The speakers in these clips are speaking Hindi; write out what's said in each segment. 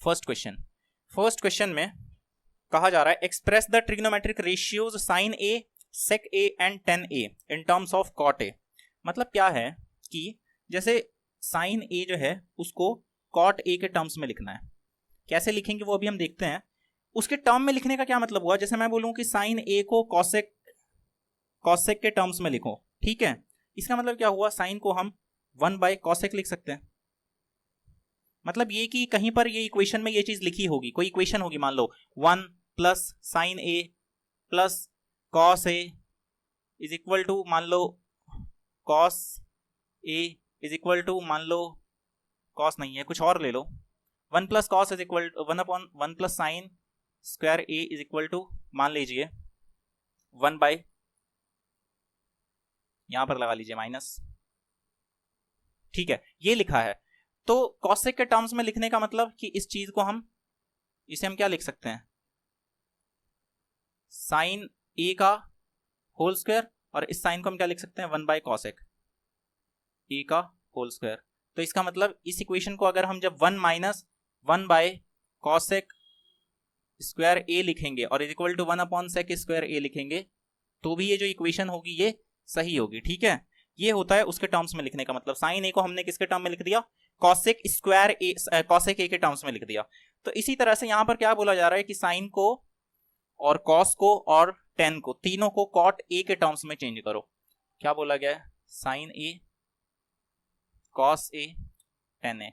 फर्स्ट क्वेश्चन में कहा जा रहा है express the trigonometric ratios sine A, sec A and tan A in terms of cot A. मतलब क्या है कि जैसे साइन ए जो है उसको कॉट ए के टर्म्स में लिखना है। कैसे लिखेंगे वो अभी हम देखते हैं। उसके टर्म में लिखने का क्या मतलब हुआ, जैसे मैं बोलूं कि साइन ए को कॉसेक के टर्म्स में लिखो, ठीक है। इसका मतलब क्या हुआ, साइन को हम 1/कॉसेक लिख सकते हैं। मतलब ये कि कहीं पर ये इक्वेशन में ये चीज लिखी होगी, कोई इक्वेशन होगी, मान लो 1 plus sine A plus cos A is equal to मान लो cos A is equal to मान लो कॉस नहीं है कुछ और ले लो, 1 plus cos is equal to 1/1 plus sine square A is equal to मान लीजिए 1/ यहां पर लगा लीजिए माइनस, ठीक है, ये लिखा है। तो कॉसेक के टर्म्स में लिखने का मतलब कि इस चीज को इसे हम क्या लिख सकते हैं, साइन ए का होल स्क्वायर, और इस साइन को हम क्या लिख सकते हैं 1/कॉसेक ए का होल स्क्वायर। तो इसका मतलब इस इक्वेशन को अगर हम जब 1/कॉसेक स्क्वायर ए लिखेंगे और इज इक्वल टू 1/सेक स्क्वायर ए लिखेंगे तो भी ये जो इक्वेशन होगी ये सही होगी, ठीक है। ये होता है उसके टर्म्स में लिखने का मतलब। साइन ए को हमने किसके टर्म में लिख दिया, कॉसेक स्क्वायर ए, कॉसेक ए के टर्म्स में लिख दिया। तो इसी तरह से यहां पर क्या बोला जा रहा है कि साइन को और कॉस को और टेन को, तीनों को कॉट ए के टर्म्स में चेंज करो। क्या बोला गया है, sine A, cos A, ten ए।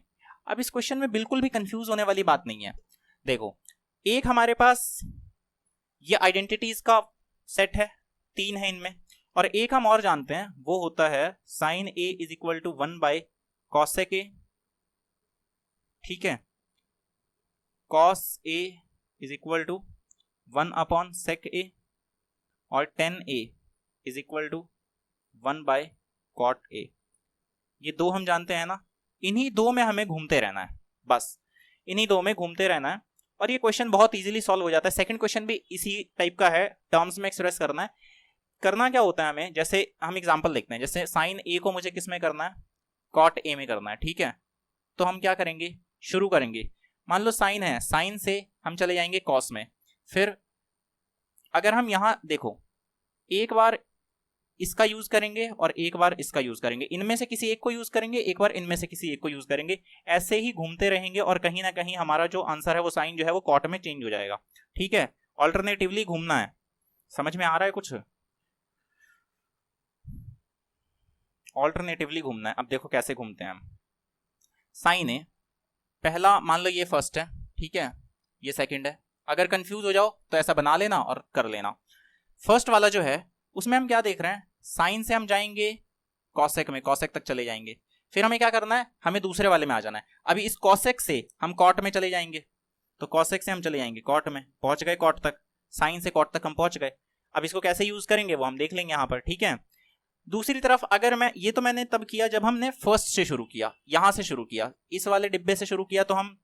अब इस क्वेश्चन में बिल्कुल भी कंफ्यूज होने वाली बात नहीं है। देखो, एक हमारे पास ये आइडेंटिटीज का सेट है, 3 है इनमें, और एक हम और जानते हैं वो होता है sine A is equal to 1/कॉसेक ए, ठीक है, cos A is equal to 1/सेक ए, और 10a इज इक्वल टू 1/कॉट ए। ये 2 हम जानते हैं ना, इन्हीं 2 में हमें घूमते रहना है, बस इन्हीं 2 में घूमते रहना है और ये क्वेश्चन बहुत इजीली सॉल्व हो जाता है। सेकंड क्वेश्चन भी इसी टाइप का है, टर्म्स में एक्सप्रेस करना है। करना क्या होता है हमें, जैसे हम एग्जांपल देखते हैं, जैसे साइन ए को मुझे किस में करना है, कॉट ए में करना है, ठीक है। तो हम क्या करेंगे, शुरू करेंगे, मान लो साइन है, साइन से हम चले जाएंगे कॉस में। फिर अगर हम यहां देखो, एक बार इसका यूज करेंगे और एक बार इसका यूज करेंगे, इनमें से किसी एक को यूज करेंगे, एक बार इनमें से किसी एक को यूज करेंगे, ऐसे ही घूमते रहेंगे और कहीं ना कहीं हमारा जो आंसर है वो साइन जो है वो कॉट में चेंज हो जाएगा, ठीक है। ऑल्टरनेटिवली घूमना है, समझ में आ रहा है कुछ, ऑल्टरनेटिवली घूमना है। अब देखो कैसे घूमते हैं हम। साइन है पहला, मान लो ये फर्स्ट है, ठीक है, ये सेकंड है। अगर कंफ्यूज हो जाओ तो ऐसा बना लेना और कर लेना। फर्स्ट वाला जो है उसमें हम क्या देख रहे हैं, साइन से हम जाएंगे कॉसेक में, कॉसेक तक चले जाएंगे। फिर हमें क्या करना है, हमें दूसरे वाले में आ जाना है। अभी इस कॉसेक से हम कॉट में चले जाएंगे, तो कॉसेक से हम चले जाएंगे कॉट में, पहुंच गए कॉट तक, साइन से कॉट तक हम पहुंच गए। अब इसको कैसे यूज करेंगे वो हम देख लेंगे यहां पर, ठीक है। दूसरी तरफ अगर मैं, ये तो मैंने तब किया जब हमने फर्स्ट से शुरू किया, यहां से शुरू किया, इस वाले डिब्बे से शुरू किया, तो हम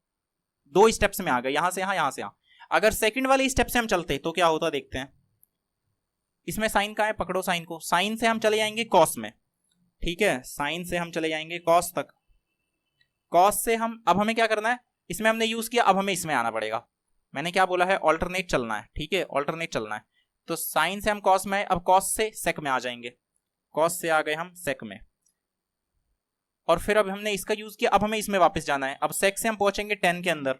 2 स्टेप्स में आ गए, यहां से यहां से यहां। अगर सेकंड वाले स्टेप से हम चलते तो क्या होता देखते हैं। इसमें साइन का है, पकड़ो साइन को, साइन से हम चले जाएंगे कॉस में, ठीक है, साइन से हम चले जाएंगे कॉस तक। कॉस से हम, अब हमें क्या करना है, इसमें हमने यूज किया, अब हमें इसमें आना पड़ेगा। मैंने क्या बोला है, ऑल्टरनेट चलना है, ठीक है, ऑल्टरनेट चलना है। तो साइन से हम कॉस में, अब कॉस से सेक में आ जाएंगे, कॉस से आ गए हम सेक में, और फिर अब हमने इसका यूज किया, अब हमें इसमें वापस जाना है। अब सेक से हम पहुंचेंगे 10 के अंदर,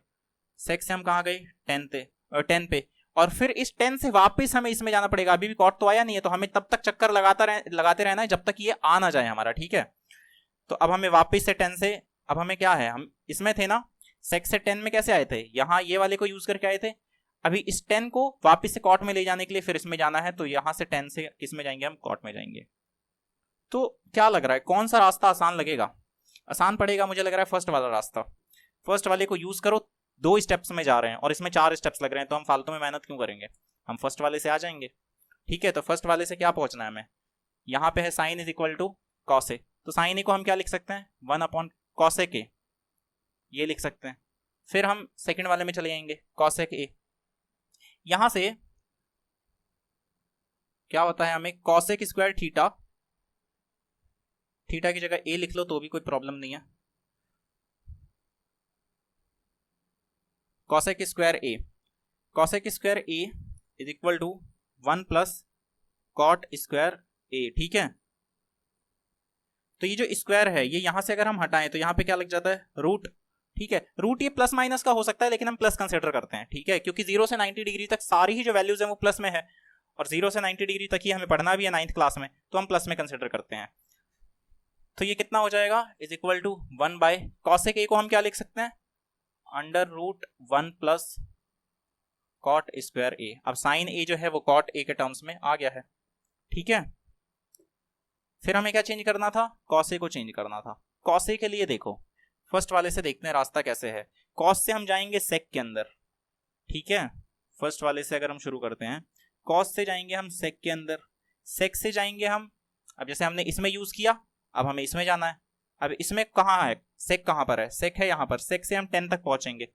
सेक से हम कहां गए 10 पे, और फिर इस 10 से वापस हमें इसमें जाना पड़ेगा। अभी भी कॉट तो आया नहीं है, तो हमें तब तक चक्कर लगाते रहना है जब तक ये आ ना जाए हमारा, ठीक है। तो अब हमें वापस से 10 से, अब हमें क्या है, हम इसमें थे ना, सेक से 10 में कैसे आए थे, यहां ये वाले को यूज करके आए थे। अभी इस 10 को वापस से कॉट में ले जाने के लिए फिर इसमें जाना है, तो यहां से 10 से किसमें जाएंगे, हम कॉट में जाएंगे। तो क्या लग रहा है, कौन सा रास्ता आसान लगेगा, आसान पड़ेगा, मुझे लग रहा है फर्स्ट वाला रास्ता। फर्स्ट वाले को यूज करो, 2 स्टेप्स में जा रहे हैं और इसमें 4 स्टेप्स लग रहे हैं, तो हम फालतू में मेहनत क्यों करेंगे, हम फर्स्ट वाले से आ जाएंगे, ठीक है। तो फर्स्ट वाले से क्या पहुंचना है हमें, यहां पे है sine is equal to cos A, तो साइन ए को हम क्या लिख सकते हैं 1/कॉसेक ए, ये लिख सकते हैं। फिर हम सेकंड वाले में चले जाएंगे कॉसेक ए, यहां से क्या होता है, हमें कॉसेक स्क्वायर थीटा, थीटा की जगह ए लिख लो तो भी कोई प्रॉब्लम नहीं है, cosec square A, cosec square A is equal to 1 plus cot square A, ठीक है। तो ये जो स्क्वायर है ये यहां से अगर हम हटाएं तो यहाँ पे क्या लग जाता है, रूट, ठीक है। रूट ये प्लस माइनस का हो सकता है लेकिन हम प्लस कंसिडर करते हैं, ठीक है, क्योंकि 0 से 90 डिग्री तक सारी ही जो वैल्यूज है वो प्लस में है, और 0 से 90 डिग्री तक ही हमें पढ़ना भी है 9th क्लास में, तो हम प्लस में कंसिडर करते हैं। तो ये कितना हो जाएगा, is equal to 1 by cosec A को हम क्या लिख सकते हैं, under root 1 plus cot square A. अब साइन ए जो है वो कॉट ए के टर्म्स में आ गया है, ठीक है। फिर हमें क्या चेंज करना था, कॉस ए को चेंज करना था। कॉस ए के लिए देखो फर्स्ट वाले से देखते हैं रास्ता कैसे है। कॉस से हम जाएंगे सेक के अंदर, ठीक है। फर्स्ट वाले से अगर हम शुरू करते हैं, कॉस से जाएंगे हम सेक के अंदर, सेक से जाएंगे हम, अब जैसे हमने इसमें यूज किया अब हमें इसमें जाना है। अब इसमें कहाँ है सेक, कहाँ पर है, सेक है यहाँ पर, सेक से हम 10 तक पहुंचेंगे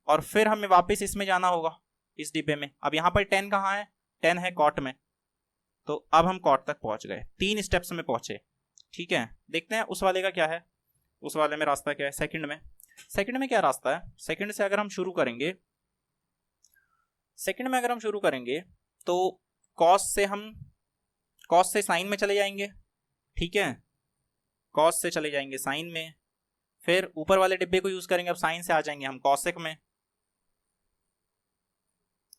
और फिर हमें वापस इसमें जाना होगा इस डिब्बे में। अब यहाँ पर 10 कहाँ है, 10 है कॉट में, तो अब हम कॉट तक पहुंच गए, 3 स्टेप्स में पहुंचे, ठीक है। देखते हैं उस वाले का क्या है, उस वाले में रास्ता क्या है, सेकंड में। सेकंड में क्या रास्ता है, सेकंड से अगर हम शुरू करेंगे, सेकंड में अगर हम शुरू करेंगे तो कॉस से साइन में चले जाएंगे, ठीक है, कॉस से चले जाएंगे साइन में, फिर ऊपर वाले डिब्बे को यूज करेंगे, अब साइन से आ जाएंगे हम कॉसेक में,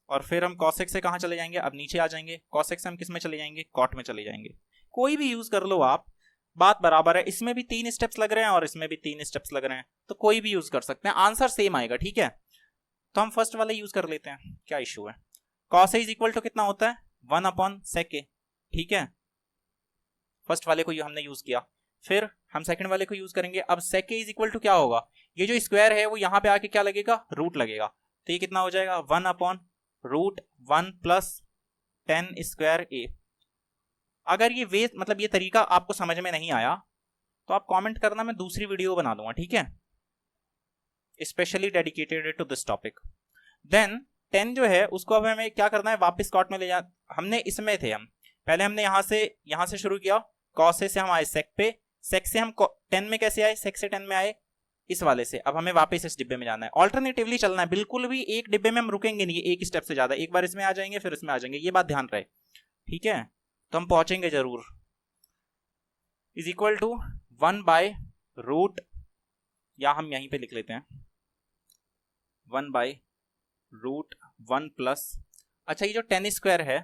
और फिर हम कॉसेक से कहाँ चले जाएंगे, अब नीचे आ जाएंगे, कॉसेक से हम किस में चले जाएंगे, कॉट में चले जाएंगे। कोई भी यूज कर लो आप, बात बराबर है, इसमें भी 3 स्टेप्स लग रहे हैं और इसमें भी 3 स्टेप्स लग रहे हैं, तो कोई भी यूज कर सकते हैं, आंसर सेम आएगा, ठीक है। तो हम फर्स्ट वाले यूज कर लेते हैं, क्या इशू है। Cos A is equal to कितना होता है, 1 अपॉन सेक ए, ठीक है। फर्स्ट वाले को हमने यूज किया, फिर हम सेकंड वाले को यूज करेंगे। अब सेक ए इज इक्वल टू क्या होगा, ये जो स्क्वायर है वो यहाँ पे आके क्या लगेगा, रूट लगेगा, तो ये कितना हो जाएगा, 1 अपॉन रूट 1 प्लस 10 स्क्वायर ए। अगर ये वे मतलब ये तरीका आपको समझ में नहीं आया तो आप कमेंट करना, मैं दूसरी वीडियो बना दूंगा, ठीक है, specially dedicated to this topic. Then 10 जो है उसको अब हमें क्या करना है, वापस कॉट में ले जा, हमने इसमें थे हम, पहले हमने यहाँ से शुरू किया, कॉस से हम आए सेक पे, सेक से हम 10 में कैसे आए, सेक से 10 में आए इस वाले से, अब हमें वापस इस डिब्बे में जाना है, ऑल्टरनेटिवली चलना है, बिल्कुल भी एक डिब्बे में हम रुकेंगे नहीं, एक स्टेप से ज्यादा, एक बार इसमें आ जाएंगे फिर इसमें आ जाएंगे, ये बात ध्यान रहे, ठीक है। तो हम पहुंचेंगे जरूर, is equal to 1 by root, या हम यहीं पे लिख लेते हैं 1 बाय रूट 1 प्लस, अच्छा ये जो 10 स्क्वायर है,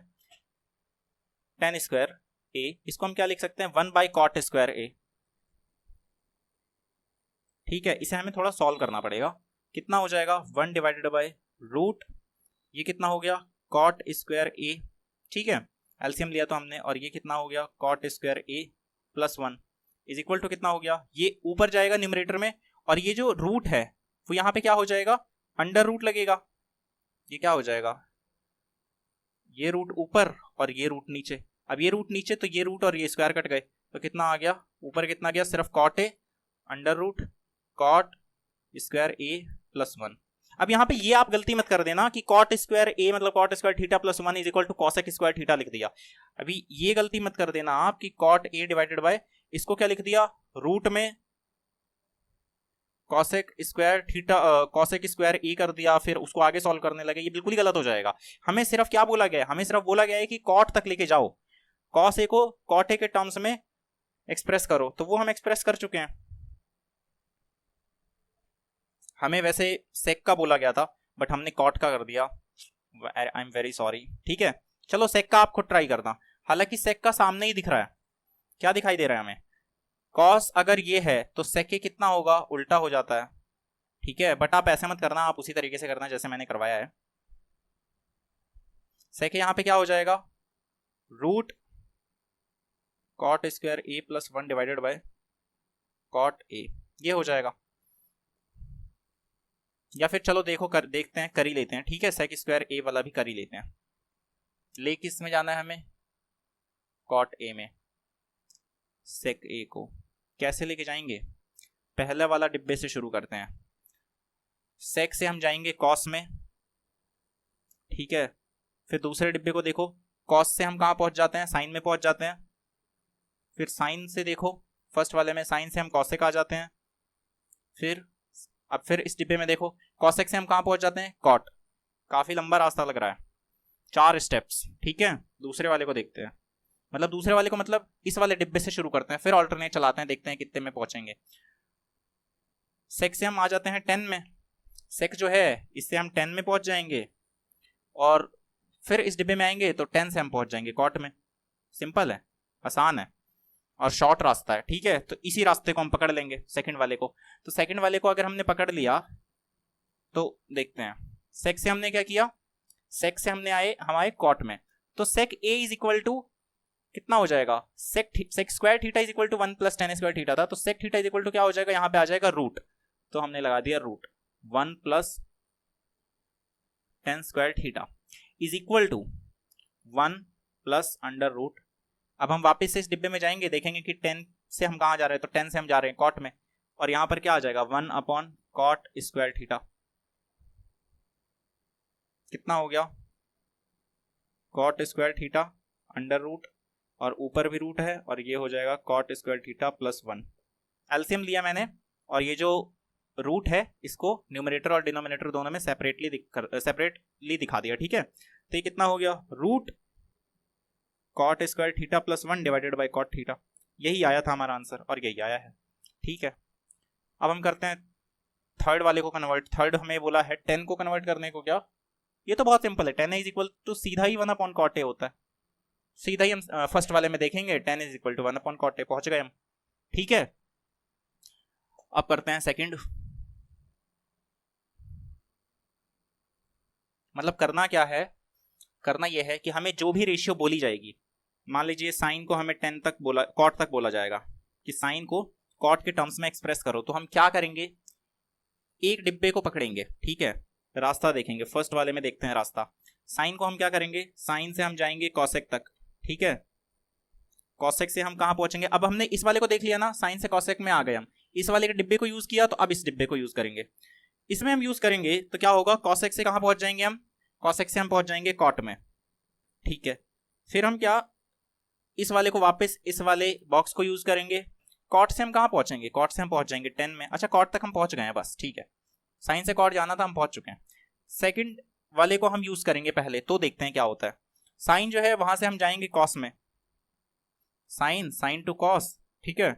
10 स्क्वायर ए, इसको हम क्या लिख सकते हैं, 1 बाय कॉट स्क्वायर ए, ठीक है। इसे हमें थोड़ा सॉल्व करना पड़ेगा, कितना हो जाएगा, 1 डिवाइडेड बाय रूट, ये कितना हो गया, कॉट स्क्वायर ए, ठीक है, एलसीएम लिया तो हमने, और ये कितना हो गया, cot square A plus 1 is equal to कितना हो गया, ये ऊपर जाएगा न्यूमरेटर में, और ये जो रूट है वो यहाँ पे क्या हो जाएगा, अंडर रूट लगेगा, ये क्या हो जाएगा, ये रूट ऊपर और ये रूट नीचे, अब ये रूट नीचे तो ये रूट और ये स्क्वायर कट गए, तो कितना आ गया, ऊपर कितना गया, सिर्फ cot A under root cot square A plus 1। अब यहाँ पे ये आप गलती मत कर देना कि कॉट स्क्वायर ए मतलब cot square theta plus 1 is equal to cosec square theta लिख दिया, अभी ये गलती मत कर देना आप कि कॉट ए डिवाइडेड बाय, इसको क्या लिख दिया, रूट में cosec square theta, cosec square A कर दिया, फिर उसको आगे सॉल्व करने लगे, ये बिल्कुल ही गलत हो जाएगा। हमें सिर्फ क्या बोला गया है, हमें सिर्फ बोला गया है कि कॉट तक लेके जाओ, कॉस ए को कॉट ए के टर्म्स में एक्सप्रेस करो, तो वो हम एक्सप्रेस कर चुके हैं। हमें वैसे सेक का बोला गया था बट हमने कॉट का कर दिया, आई एम वेरी सॉरी, ठीक है। चलो सेक का आप खुद ट्राई करना, हालांकि सेक का सामने ही दिख रहा है, क्या दिखाई दे रहा है हमें, कॉस अगर ये है तो सेक ए कितना होगा, उल्टा हो जाता है, ठीक है। बट आप ऐसे मत करना, आप उसी तरीके से करना जैसे मैंने करवाया है। सेक ए यहाँ पे क्या हो जाएगा, root cot square A plus 1 divided by cot A, ये हो जाएगा। या फिर चलो देखो देखते हैं, कर ही लेते हैं, ठीक है, सेक स्क्वायर ए वाला भी कर ही लेते हैं। ले किस में जाना है हमें, कॉट ए में। सेक ए को कैसे लेके जाएंगे, पहले वाला डिब्बे से शुरू करते हैं, सेक से हम जाएंगे कॉस में, ठीक है। फिर दूसरे डिब्बे को देखो, कॉस से हम कहाँ पहुंच जाते हैं, साइन में पहुंच जाते हैं। फिर साइन से देखो, फर्स्ट वाले में साइन से हम कॉसेक आ जाते हैं। फिर अब फिर इस डिब्बे में देखो कॉसेक से हम कहाँ पहुंच जाते हैं, कॉट। काफी लंबा रास्ता लग रहा है, 4 स्टेप्स। ठीक है, दूसरे वाले को देखते हैं, मतलब दूसरे वाले को मतलब इस वाले डिब्बे से शुरू करते हैं, फिर ऑल्टरनेट चलाते हैं, देखते हैं कितने में पहुंचेंगे। सेक से हम आ जाते हैं 10 में, सेक जो है इससे हम 10 में पहुंच जाएंगे, और फिर इस डिब्बे में आएंगे तो 10 से हम पहुंच जाएंगे कॉट में। सिंपल है, आसान है और शॉर्ट रास्ता है। ठीक है, तो इसी रास्ते को हम पकड़ लेंगे, सेकंड वाले को। तो सेकंड वाले को अगर हमने पकड़ लिया तो देखते हैं, सेक से हमने क्या किया, सेक से हमने हम आए कॉट में। तो sec A is equal to कितना हो जाएगा, sec square theta is equal to 1 + tan square theta था, तो sec theta is equal to क्या हो जाएगा, यहाँ पे आ जाएगा रूट। तो हमने लगा दिया root 1 + tan square theta is equal to 1 + √। अब हम वापस से इस डिब्बे में जाएंगे, देखेंगे कि 10 से हम कहाँ जा रहे हैं, तो 10 से हम जा रहे हैं कॉट में, और यहाँ पर क्या आ जाएगा 1/cot स्क्वायर थीटा। कितना हो गया, cot स्क्वायर थीटा √, और ऊपर भी रूट है, और ये हो जाएगा cot स्क्वायर थीटा +1। एलसीएम लिया मैंने, और ये जो रूट है इसको न्यूमरेटर और डिनोमिनेटर दोनों में सेपरेटली दिखा दिया। ठीक है, तो ये कितना हो गया, root cot square theta +1 divided by cot theta. यही आया था हमारा आंसर, और यही आया है। ठीक है, अब हम करते हैं थर्ड वाले को कन्वर्ट। थर्ड हमें बोला है 10 को कन्वर्ट करने को। क्या, ये तो बहुत सिंपल है, 10 इज इक्वल टू सीधा ही 1/cot होता है। सीधा ही हम फर्स्ट वाले में देखेंगे, 10 इज इक्वल टू 1/cot, पहुंच गए हम। ठीक है, अब करते हैं सेकंड। मतलब करना क्या है, करना यह है कि हमें जो भी रेशियो बोली जाएगी, मान लीजिए साइन को हमें 10 तक बोला, कॉट तक बोला जाएगा कि साइन को कॉट के टर्म्स में एक्सप्रेस करो, तो हम क्या करेंगे, एक डिब्बे को पकड़ेंगे। ठीक है, रास्ता देखेंगे, फर्स्ट वाले में देखते हैं रास्ता। साइन को हम क्या करेंगे, साइन से हम जाएंगे कॉसेक तक। ठीक है, कॉसेक से हम कहाँ पहुंचेंगे, अब हमने इस वाले को देख लिया ना, साइन से कॉसेक में आ गए हम, इस वाले के डिब्बे को यूज किया, तो अब इस डिब्बे को यूज करेंगे। इसमें हम यूज करेंगे तो क्या होगा, कॉसेक से कहाँ पहुंच जाएंगे हम, कॉसेक से हम पहुंच जाएंगे कॉट में। ठीक है, फिर हम क्या, इस वाले को वापस इस वाले बॉक्स को यूज करेंगे। कॉट से हम कहाँ पहुंचेंगे, कॉट से हम पहुंच जाएंगे 10 में। अच्छा, कॉट तक हम पहुंच गए हैं बस। ठीक है, साइन से कॉट जाना था, हम पहुंच चुके हैं। सेकंड वाले को हम यूज करेंगे पहले, तो देखते हैं क्या होता है। साइन जो है वहां से हम जाएंगे कॉस में, साइन टू कॉस। ठीक है,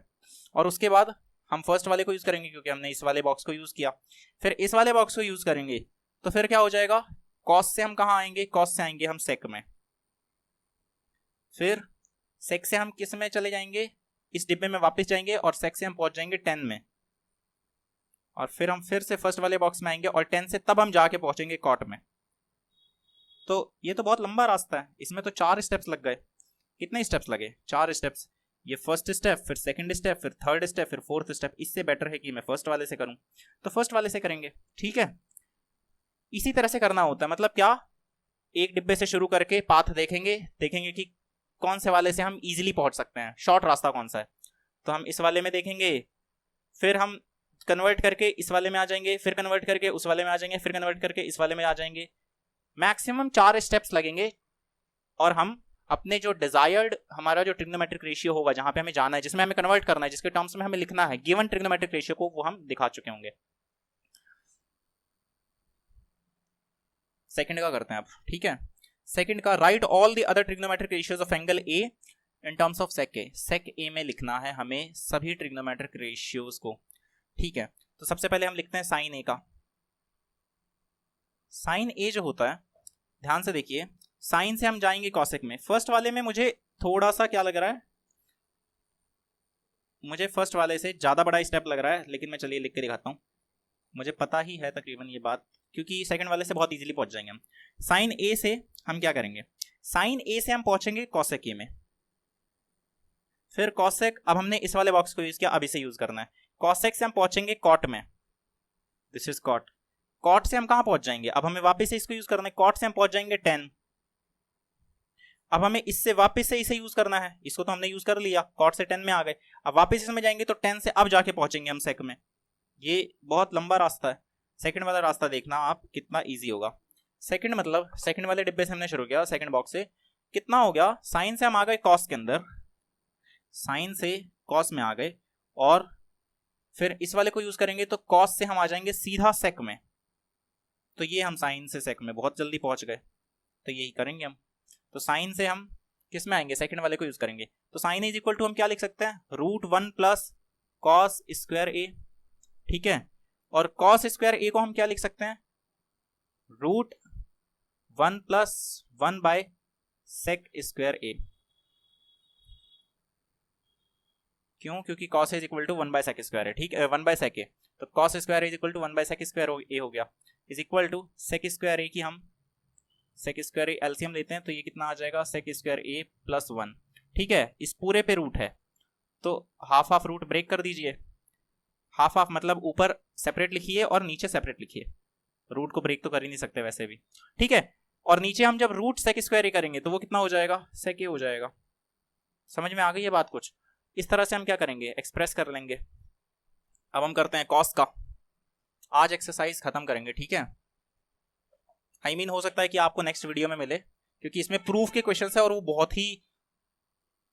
और उसके बाद हम फर्स्ट वाले को यूज करेंगे क्योंकि हमने इस वाले बॉक्स को यूज किया। फिर इस वाले बॉक्स को यूज करेंगे, तो फिर क्या हो जाएगा, कॉस से हम कहाँ आएंगे, कॉस से आएंगे हम सेक में। फिर सेक से हम किस में चले जाएंगे, इस डिब्बे में वापस जाएंगे, और सेक से हम पहुंच जाएंगे 10 में, और फिर हम फिर से फर्स्ट वाले बॉक्स में आएंगे, और 10 से तब हम जाके पहुंचेंगे कॉट में। तो ये तो बहुत लंबा रास्ता है, इसमें तो 4 स्टेप्स लग गए। कितने स्टेप्स लगे, 4 स्टेप्स। ये फर्स्ट स्टेप, फिर सेकंड स्टेप, फिर थर्ड स्टेप, फिर फोर्थ स्टेप। इससे बेटर है कि मैं फर्स्ट वाले से करूं, तो फर्स्ट वाले से करेंगे। ठीक है, इसी तरह से करना होता है। मतलब क्या, एक डिब्बे से शुरू करके पाथ देखेंगे कि कौन से वाले से हम इजीली पहुंच सकते हैं, शॉर्ट रास्ता कौन सा है। तो हम इस वाले में देखेंगे, फिर हम कन्वर्ट करके इस वाले में आ जाएंगे, फिर कन्वर्ट करके उस वाले में आ जाएंगे, फिर कन्वर्ट करके इस वाले में आ जाएंगे। मैक्सिमम 4 स्टेप्स लगेंगे, और हम अपने जो डिजायर्ड हमारा जो ट्रिग्नोमेट्रिक रेशियो होगा, जहां पे हमें जाना है, जिसमें हमें कन्वर्ट करना है, जिसके टर्म्स में हमें लिखना है, गिवन ट्रिग्नोमेट्रिक रेशियो को, वो हम दिखा चुके होंगे। सेकंड का करते हैं अब। ठीक है, सेकंड का, write all the other trigonometric ratios of angle A in terms of sec A. Sec A में लिखना है हमें सभी ट्रिग्नोमेट्रिक रेशियोज को। ठीक है, तो सबसे पहले हम लिखते हैं साइन ए का। साइन ए जो होता है, ध्यान से देखिए, साइन से हम जाएंगे कॉसेक में। फर्स्ट वाले में मुझे थोड़ा सा क्या लग रहा है, मुझे फर्स्ट वाले से ज्यादा बड़ा स्टेप लग रहा है, लेकिन मैं चलिए लिख के दिखाता हूं। मुझे पता ही है तकरीबन ये बात, क्योंकि सेकंड वाले से बहुत इजीली पहुंच जाएंगे हम। साइन ए से हम क्या करेंगे, साइन ए से हम पहुंचेंगे कॉसेक ए में, फिर कॉसेक, अब हमने इस वाले बॉक्स को यूज किया, अब इसे यूज करना है। कॉसेक से हम पहुंचेंगे कॉट में, दिस इज कॉट। कॉट से हम कहां पहुंच जाएंगे, अब हमें वापस से इसको यूज करना है। कॉट से हम पहुंच जाएंगे 10। अब हमें इससे वापस से इसे यूज करना है, इसको तो हमने यूज कर लिया, कॉट से 10 में आ गए। अब वापस इसमें जाएंगे तो 10 से अब जाके पहुंचेंगे हम सेक में। ये बहुत लंबा रास्ता है। सेकंड वाला रास्ता देखना आप कितना इजी होगा। सेकंड मतलब सेकंड वाले डिब्बे से हमने शुरू किया, सेकंड बॉक्स से कितना हो गया, साइन से हम आ गए कॉस के अंदर, साइन से कॉस में आ गए, और फिर इस वाले को यूज करेंगे तो कॉस से हम आ जाएंगे सीधा सेक में, तो ये हम साइन से सेक में बहुत जल्दी पहुंच गए, तो यही करेंगे हम। तो साइन से हम किस में आएंगे, सेकंड वाले को यूज करेंगे। तो साइन इज इक्वल टू हम क्या लिख सकते हैं, √1 प्लस कॉस स्क्वायर ए, ठीक है। और कॉस स्क्वायर ए को हम क्या लिख सकते हैं, √1 plus 1 by sec square A. क्यों, क्योंकि cos is equal to 1 by sec square है, ठीक है, 1 बाय सेक ए, तो cos square is equal to 1 by sec square A हो गया, is equal to sec square A की हम सेक स्क्वायर ए एलसीएम लेते हैं, तो ये कितना आ जाएगा, सेक स्क्वायर ए प्लस 1, ठीक है। इस पूरे पे रूट है तो हाफ हाफ रूट ब्रेक कर दीजिए, हाफ हाफ मतलब ऊपर सेपरेट लिखिए और नीचे सेपरेट लिखिए, रूट को ब्रेक तो कर ही नहीं सकते वैसे भी, ठीक है। और नीचे हम जब रूट सेक स्क्वायर ए करेंगे तो वो कितना हो जाएगा, सेक ए हो जाएगा। समझ में आ गई ये बात कुछ, इस तरह से हम क्या करेंगे, एक्सप्रेस कर लेंगे। अब हम करते हैं कॉस का, आज एक्सरसाइज खत्म करेंगे, ठीक है। आई मीन हो सकता है कि आपको नेक्स्ट वीडियो में मिले, क्योंकि इसमें प्रूफ के क्वेश्चंस है और वो बहुत ही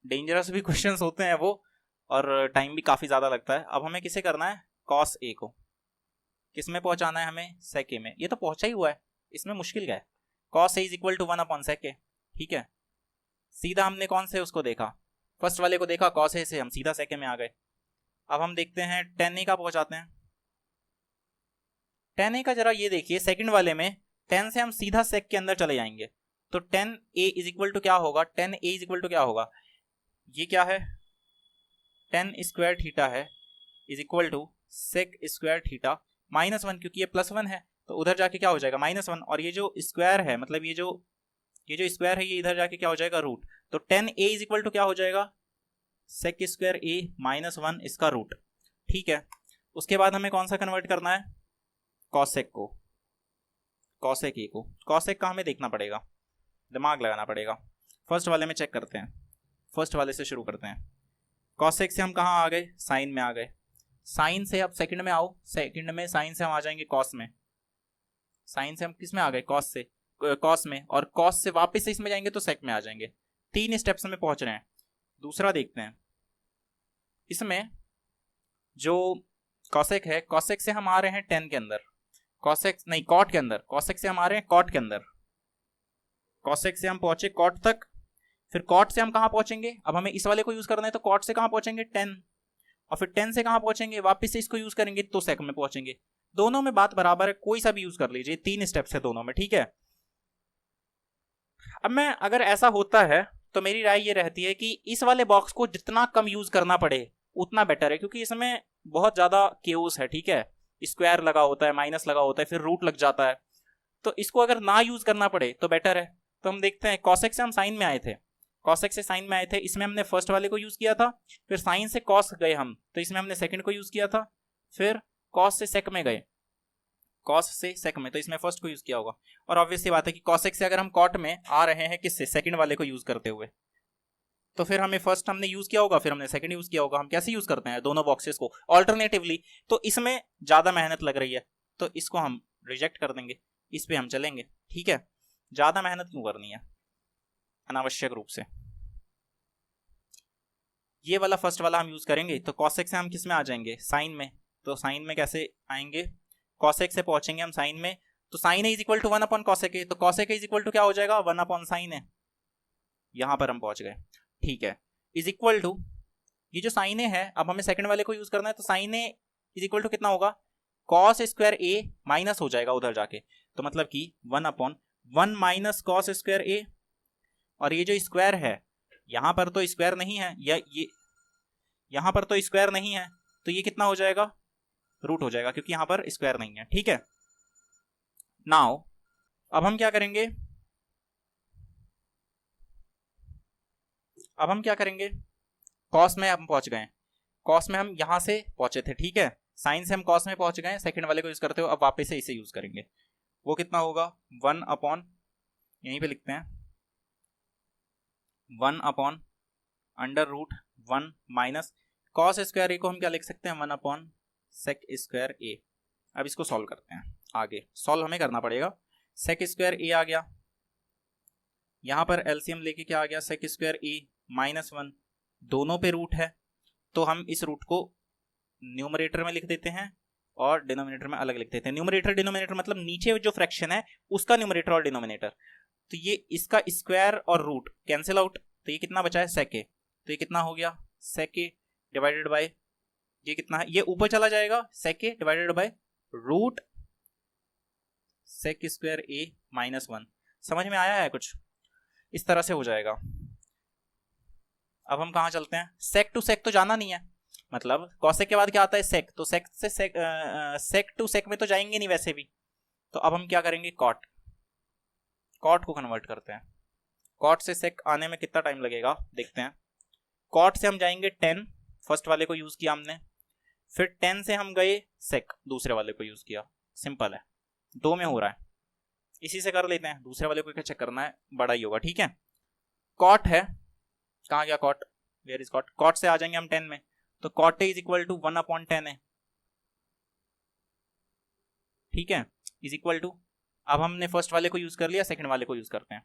डेंजरस भी क्वेश्चंस होते हैं वो, और टाइम भी काफी ज्यादा लगता है। अब हमें किसे करना है, कॉस ए को किस में पहुंचाना है हमें, सेक ए में। ये तो पहुंचा ही हुआ है, इसमें मुश्किल क्या है, cos A is equal to 1 upon sec A, ठीक है। सीधा हमने कौन से उसको देखा, फर्स्ट वाले को देखा, कॉस ए से हम सीधा सेक ए में आ गए। अब हम देखते हैं tan a का पहुंचाते हैं। tan a का जरा ये देखिए, सेकंड वाले में tan से हम सीधा सेक के अंदर चले जाएंगे, तो tan a is equal to क्या होगा, tan a is equal to क्या होगा, ये क्या है, tan स्क्वायर थीटा है, is equal to sec square theta -1, क्योंकि ये +1 है तो उधर जाके क्या हो जाएगा -1, और ये जो स्क्वायर है मतलब ये जो स्क्वायर है ये इधर जाके क्या हो जाएगा, रूट। तो tan a is equal to क्या हो जाएगा, सेक स्क्वायर a -1 इसका रूट, ठीक है। उसके बाद हमें कौन सा कन्वर्ट करना है, कॉसेक को, कॉसेक ए को। कॉसेक का हमें देखना पड़ेगा, दिमाग लगाना पड़ेगा। फर्स्ट वाले में चेक करते हैं, फर्स्ट वाले से शुरू करते हैं। कॉसेक से हम कहाँ आ गए, साइन में आ गए। साइन से अब सेकंड में आओ, सेकंड में साइन से हम आ जाएंगे कॉस में, साइन से हम किस में आ गए, कॉस से, कॉस में, और कॉस से वापस से इसमें जाएंगे तो सेक में आ जाएंगे। 3 स्टेप्स में पहुंच रहे हैं। दूसरा देखते हैं, इसमें जो कॉसेक है, कॉसेक से हम आ रहे हैं tan के अंदर, कॉसेक नहीं कॉट के अंदर, कॉसेक से हम आ रहे हैं कॉट के अंदर, कॉसेक से हम पहुंचे कॉट तक, फिर कॉट से हम कहां पहुंचेंगे, अब हमें इस वाले को यूज करना है तो कॉट से कहां पहुंचेंगे, tan, और फिर tan से कहां पहुंचेंगे, वापस से इसको यूज करेंगे तो सेक में पहुंचेंगे। दोनों में बात बराबर है, कोई सा भी यूज कर लीजिए, 3 स्टेप्स है दोनों में, ठीक है। अब मैं अगर ऐसा होता है तो मेरी राय ये रहती है कि इस वाले बॉक्स को जितना कम यूज करना पड़े उतना बेटर है, क्योंकि इसमें बहुत ज्यादा केओस है, ठीक है। स्क्वायर लगा होता है, माइनस लगा होता है, फिर रूट लग जाता है, तो इसको अगर ना यूज करना पड़े तो बेटर है। तो हम देखते हैं, कॉसेक से हम साइन में आए थे, कॉसेक से साइन में आए थे, इसमें हमने फर्स्ट वाले को यूज किया था, फिर साइन से कॉस गए हम तो इसमें हमने सेकंड को यूज किया था, फिर कॉस से सेक में गए, कॉस से सेक में तो इसमें फर्स्ट को यूज किया होगा। और ऑब्वियस सी बात है कि कॉसेक से अगर हम कॉट में आ रहे हैं किससे, सेकंड वाले को यूज करते हुए, तो फिर हमें फर्स्ट हमने यूज किया होगा, फिर हमने सेकंड यूज किया होगा। हम कैसे यूज करते हैं दोनों बॉक्सेस को ऑल्टरनेटिवली, तो इसमें ज्यादा मेहनत लग रही है तो इसको हम रिजेक्ट कर देंगे, इस पे हम चलेंगे, ठीक है। ज्यादा मेहनत क्यों करनी है अनावश्यक रूप से। ये वाला फर्स्ट वाला हम यूज करेंगे, तो कॉसेक से हम किस में आ जाएंगे, साइन में, तो साइन में कैसे आएंगे, कॉसेक से पहुंचेंगे हम साइन में, तो sine A is equal to 1 upon cosec A, तो cosec A is equal to क्या हो जाएगा, 1 अपॉन साइन ए, यहां पर हम पहुंच गए, ठीक है। इज इक्वल टू ये जो साइन ए है, अब हमें सेकंड वाले को यूज करना है, तो sine A is equal to कितना होगा, कॉस स्क्वायर ए माइनस हो जाएगा उधर जाके, तो मतलब कि 1 अपॉन 1 माइनस कॉस स्क्वायर ए, और ये जो स्क्वायर है यहां पर तो स्क्वायर नहीं है, या ये यहां पर तो स्क्वायर नहीं है, तो ये कितना हो जाएगा, रूट हो जाएगा, क्योंकि यहां पर स्क्वायर नहीं है, ठीक है। नाउ अब हम क्या करेंगे, अब हम क्या करेंगे, कॉस में हम पहुंच गए, कॉस में हम यहां से पहुंचे थे, ठीक है। साइन से हम कॉस में पहुंच गए, सेकंड वाले को यूज करते हो, अब वापस से इसे यूज करेंगे, वो कितना होगा, 1 अपॉन, यहीं पे लिखते हैं 1 अपॉन √1 माइनस कॉस स्क्वायर ए को हम क्या लिख सकते हैं, 1 अपॉन सेक स्क्वायर ए। अब इसको सॉल्व करते हैं, आगे सॉल्व हमें करना पड़ेगा। सेक स्क्वायर ए आ गया, यहां पर एलसीएम लेके क्या आ गया, सेक स्क्वायर ए -1, दोनों पे रूट है तो हम इस रूट को न्यूमरेटर में लिख देते हैं और डिनोमिनेटर में अलग लिख देते हैं। न्यूमरेटर डिनोमिनेटर मतलब नीचे जो फ्रैक्शन है उसका न्यूमरेटर और डिनोमिनेटर। तो ये इसका स्क्वायर और रूट कैंसिल आउट, तो ये कितना बचा है sec a, तो ये कितना हो गया sec a डिवाइडेड बाय ये कितना है, ये ऊपर चला जाएगा sec a divided by root sec square a minus 1। समझ में आया है कुछ? इस तरह से हो जाएगा। अब हम कहाँ चलते हैं, sec टू sec तो जाना नहीं है, मतलब cosec के बाद क्या आता है sec, तो sec से sec टू sec में तो जाएंगे नहीं वैसे भी, तो अब हम क्या करेंगे cot को कन्वर्ट करते हैं। cot से sec आने में कितना टाइम लगेगा देखते हैं। cot से हम जाएंगे 10, फर्स्ट वाले को यूज किया हमने, फिर 10 से हम गए sec, दूसरे वाले को यूज किया। सिंपल है, 2 में हो रहा है, इसी से कर लेते हैं, दूसरे वाले को क्या चेक करना है, बड़ा ही होगा। ठीक है, cot है, कहाँ गया cot, where is cot, cot से आ जाएंगे हम 10 में, तो cot a is equal to 1/10 है। ठीक है, इज इक्वल टू, अब हमने फर्स्ट वाले को यूज कर लिया, सेकंड वाले को यूज करते हैं।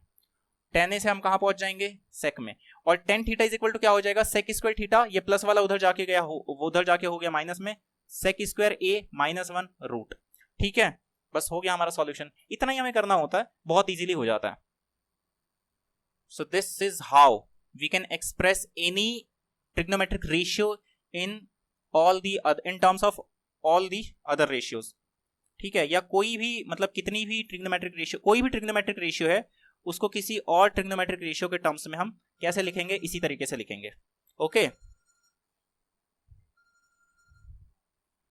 10 a से हम कहाँ पहुंच जाएंगे sec में, और tan theta is equal to क्या हो जाएगा sec स्क्वायर थीटा, ये प्लस वाला उधर जाके गया वो उधर जाके हो गया माइनस में, sec square a minus 1 root. ठीक है, बस हो गया हमारा सॉल्यूशन। इतना ही हमें करना होता है, बहुत इजीली हो जाता है। So this is how we can express any trigonometric ratio in terms of all the other ratios. ठीक है, या कोई भी मतलब कितनी भी ट्रिग्नोमेट्रिक रेशियो, कोई भी ट्रिग्नोमेट्रिक रेशियो है उसको किसी और ट्रिग्नोमेट्रिक रेशियो के टर्म्स में हम कैसे लिखेंगे, इसी तरीके से लिखेंगे। ओके